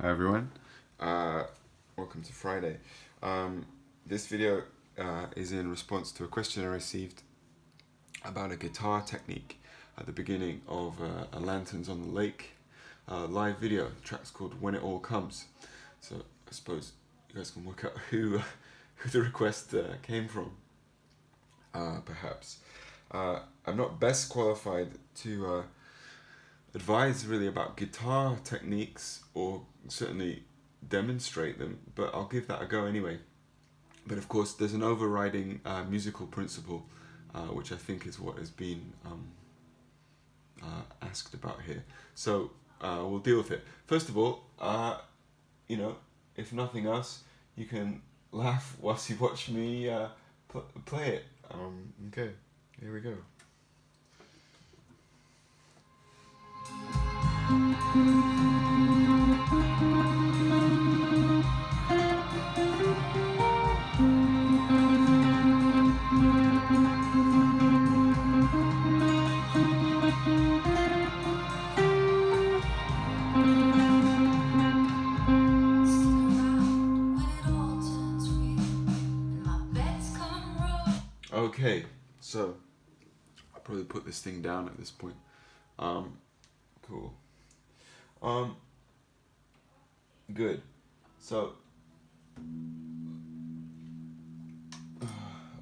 Hi everyone, welcome to Friday. This video is in response to a question I received about a guitar technique at the beginning of a Lanterns on the Lake live video. The track's called When It All Comes. So I suppose you guys can work out who the request came from, perhaps. I'm not best qualified to advise really about guitar techniques or certainly demonstrate them, but I'll give that a go anyway. But of course there's an overriding musical principle which I think is what has been asked about here. So we'll deal with it. First of all, if nothing else, you can laugh whilst you watch me play it. Okay, here we go. Okay, so I'll probably put this thing down at this point. Cool. Good. So,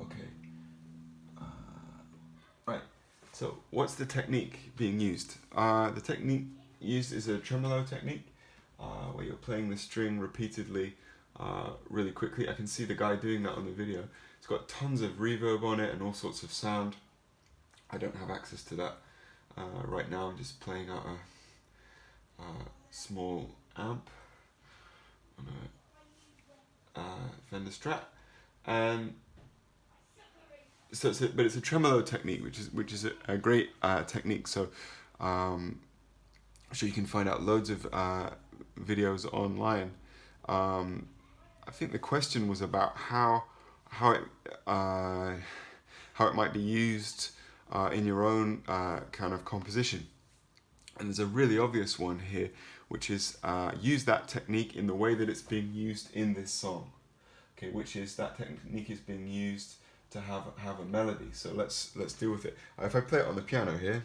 okay. Right. So, what's the technique being used? The technique used is a tremolo technique, where you're playing the string repeatedly, really quickly. I can see the guy doing that on the video. It's got tons of reverb on it and all sorts of sound. I don't have access to that right now. I'm just playing out a small amp on a Fender Strat, and so it's a tremolo technique, which is a great technique. So you can find out loads of videos online. I think the question was about how it might be used in your own kind of composition. And there's a really obvious one here, which is use that technique in the way that it's being used in this song. Okay, which is that technique is being used to have a melody. So let's deal with it. If I play it on the piano here.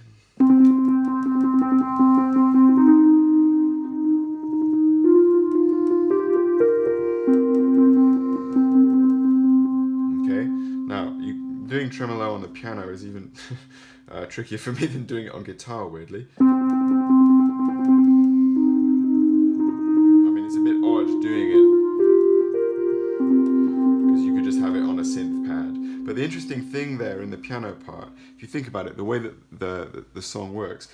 Okay, now doing tremolo on the piano is even trickier for me than doing it on guitar, weirdly. I mean, it's a bit odd doing it because you could just have it on a synth pad. But the interesting thing there in the piano part, if you think about it, the way that the song works,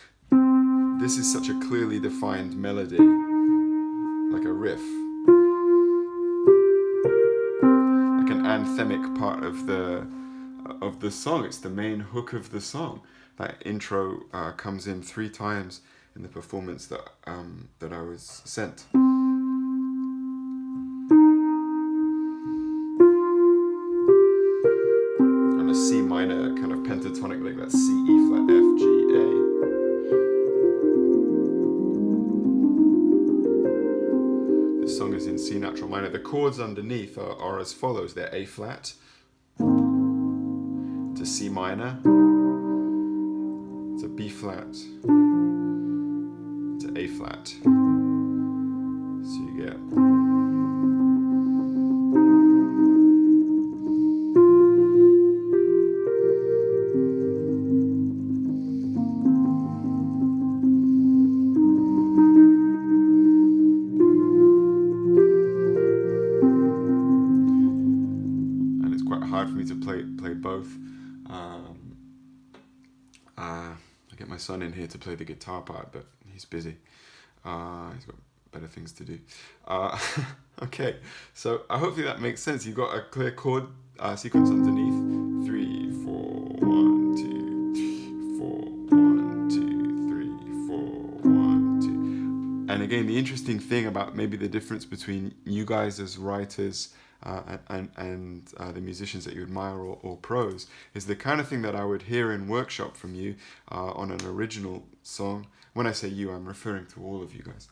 this is such a clearly defined melody, like a riff, like an anthemic part of the song. It's the main hook of the song. That intro comes in 3 times in the performance that I was sent. On a C minor kind of pentatonic, like that C, E flat, F, G, A. This song is in C natural minor. The chords underneath are as follows. They're A flat to C minor to B flat to A flat. So you get hard for me to play both. I get my son in here to play the guitar part, but he's busy. He's got better things to do. Okay, so hopefully that makes sense. You've got a clear chord sequence underneath. 3, 4, 1, 2, 4, 1, 2, 3, 4, 1, 2. And again, the interesting thing about maybe the difference between you guys as writers and the musicians that you admire or pros is the kind of thing that I would hear in workshop from you on an original song. When I say you, I'm referring to all of you guys.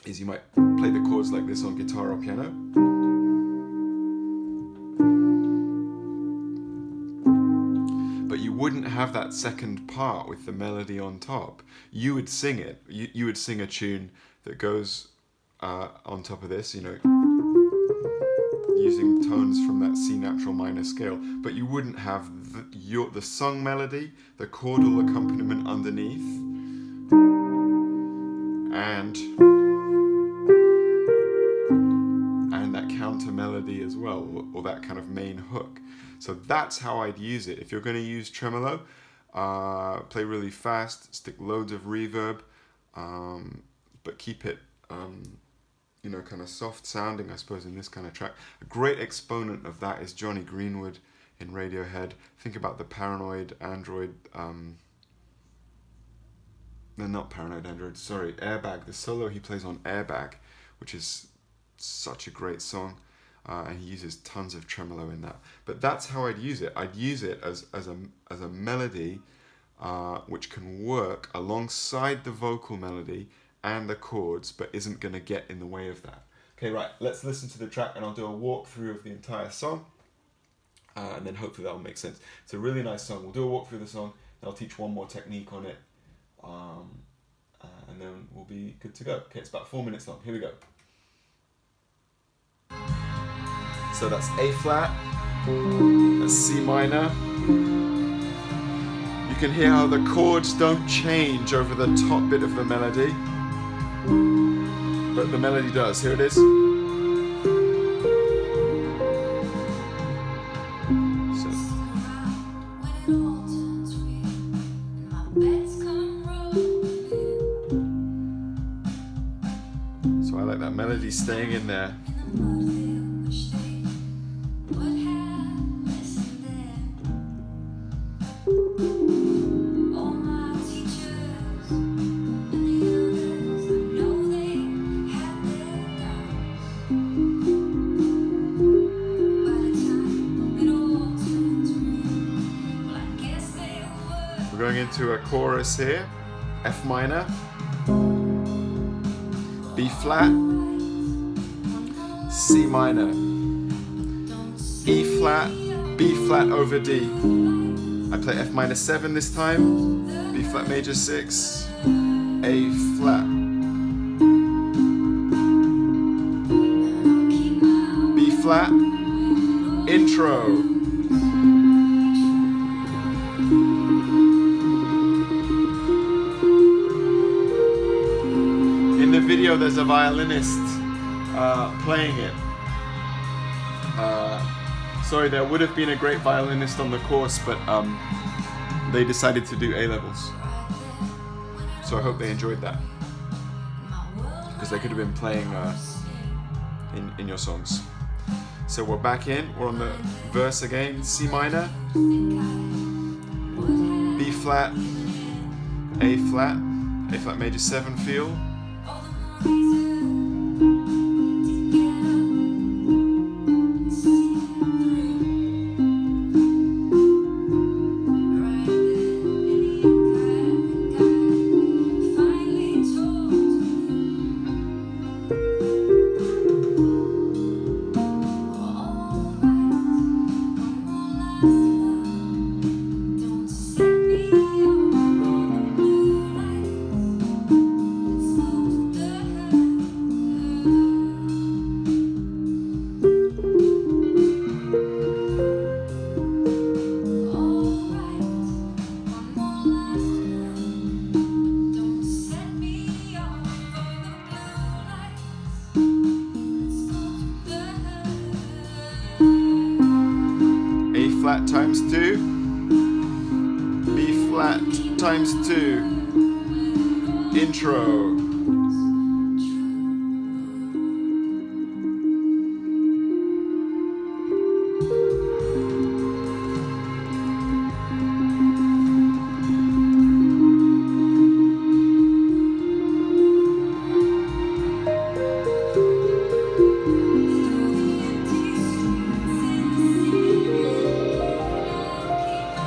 is you might play the chords like this on guitar or piano. But you wouldn't have that second part with the melody on top. You would sing it. You would sing a tune that goes on top of this, you know, using tones from that C natural minor scale. But you wouldn't have the sung melody, the chordal accompaniment underneath, and that counter melody as well, or that kind of main hook. So that's how I'd use it. If you're going to use tremolo, play really fast, stick loads of reverb, but keep it, you know, kind of soft sounding, I suppose, in this kind of track. A great exponent of that is Jonny Greenwood in Radiohead. Think about the Paranoid Android, no, not Paranoid Android, sorry, Airbag, the solo he plays on Airbag, which is such a great song. And he uses tons of tremolo in that. But that's how I'd use it. I'd use it as a melody which can work alongside the vocal melody and the chords, but isn't going to get in the way of that. Okay, right, let's listen to the track and I'll do a walkthrough of the entire song. And then hopefully that'll make sense. It's a really nice song. We'll do a walkthrough of the song, and I'll teach one more technique on it. And then we'll be good to go. Okay, it's about 4 minutes long. Here we go. So that's A flat, that's C minor. You can hear how the chords don't change over the top bit of the melody, but the melody does. Here it is. So I like that melody staying in there. We're going into a chorus here, F minor, B flat, C minor, E flat, B flat over D. I play F minor 7 this time, B flat major 6, A flat, B flat, intro. In the video there's a violinist playing it. Sorry, there would have been a great violinist on the course, but they decided to do A-levels. So I hope they enjoyed that, because they could have been playing in your songs. So we're back in, we're on the verse again, C minor, B flat, A flat major 7 feel, flat times 2, B flat times 2, intro.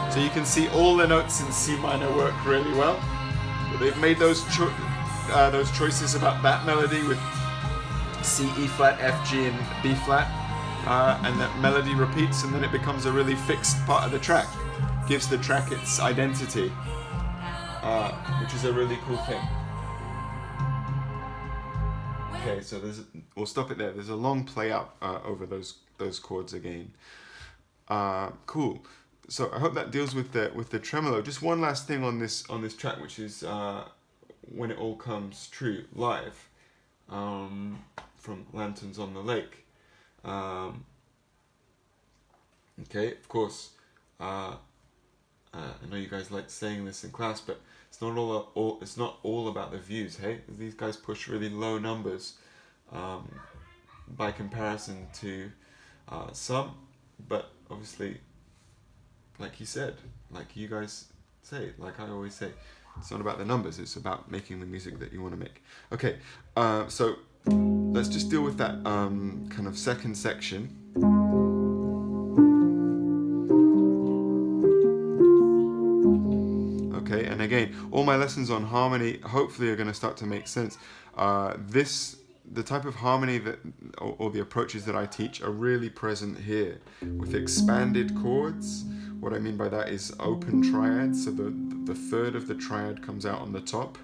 So you can see all the notes in C minor work really well, but they've made those those choices about that melody with C, E flat, F, G, and B flat, and that melody repeats, and then it becomes a really fixed part of the track. Gives the track its identity, which is a really cool thing. Okay, so we'll stop it there. There's a long play out over those chords again. Cool. So I hope that deals with the tremolo. Just one last thing on this track, which is When It All Comes True live, from Lanterns on the Lake. Okay, of course. I know you guys like saying this in class, but it's not all about the views. Hey, these guys push really low numbers by comparison to some, but obviously, like you said, like you guys say, like I always say, it's not about the numbers. It's about making the music that you want to make. Okay, so let's just deal with that kind of second section. Okay, and again, all my lessons on harmony hopefully are going to start to make sense. The type of harmony that, or the approaches that I teach are really present here with expanded chords. What I mean by that is open triads, so the third of the triad comes out on the top.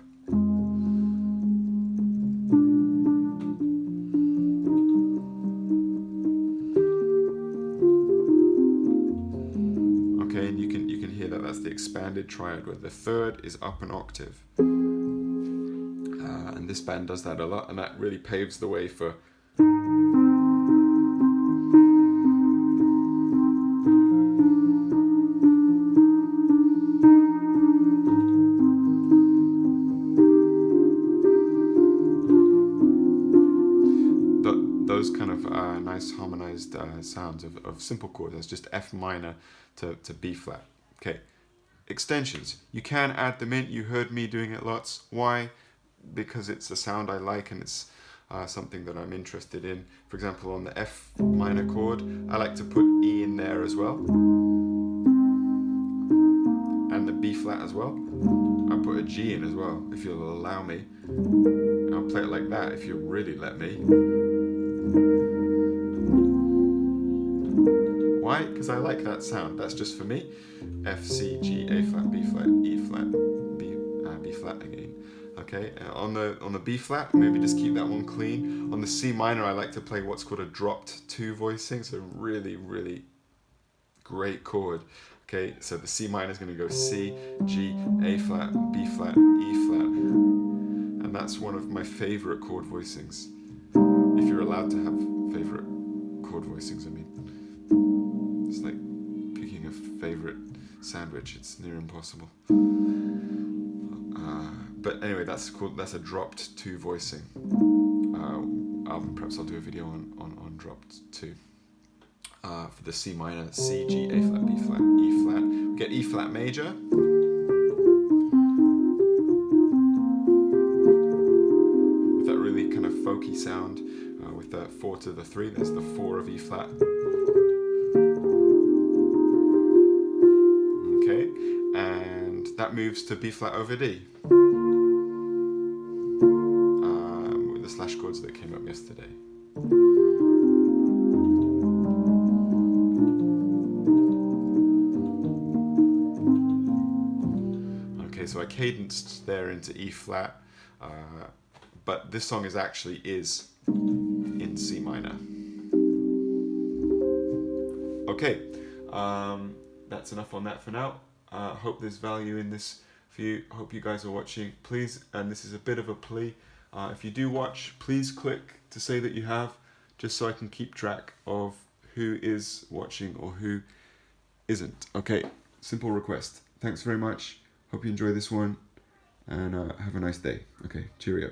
Okay, and you can hear that that's the expanded triad where the third is up an octave. And this band does that a lot, and that really paves the way for those kind of nice harmonized sounds of simple chords. That's just F minor to B flat. Okay, extensions. You can add them in. You heard me doing it lots. Why? Because it's a sound I like, and it's something that I'm interested in. For example, on the F minor chord, I like to put E in there as well, and the B flat as well. I'll put a G in as well, if you'll allow me. I'll play it like that if you really let me. Why? Because I like that sound. That's just for me. F, C, G, A flat, B flat, E flat, B flat again. Okay, on the B flat, maybe just keep that one clean. On the C minor, I like to play what's called a dropped 2 voicing. It's a really, really great chord. Okay, so the C minor is going to go C, G, A flat, B flat, E flat, and that's one of my favorite chord voicings. If you're allowed to have favorite chord voicings, I mean, it's like picking a favorite sandwich. It's near impossible. But anyway, that's a dropped 2 voicing. Perhaps I'll do a video on dropped 2. For the C minor, C, G, A flat, B flat, E flat. We get E flat major. With that really kind of folky sound, with the 4 to the 3, there's the 4 of E flat. Okay, and that moves to B flat over D. With the slash chords that came up yesterday. So I cadenced there into E flat, but this song is in C minor. Okay, that's enough on that for now. Hope there's value in this for you. Hope you guys are watching. Please, and this is a bit of a plea, if you do watch, please click to say that you have, just so I can keep track of who is watching or who isn't. Okay, simple request. Thanks very much. Hope you enjoy this one, and have a nice day. Okay, cheerio.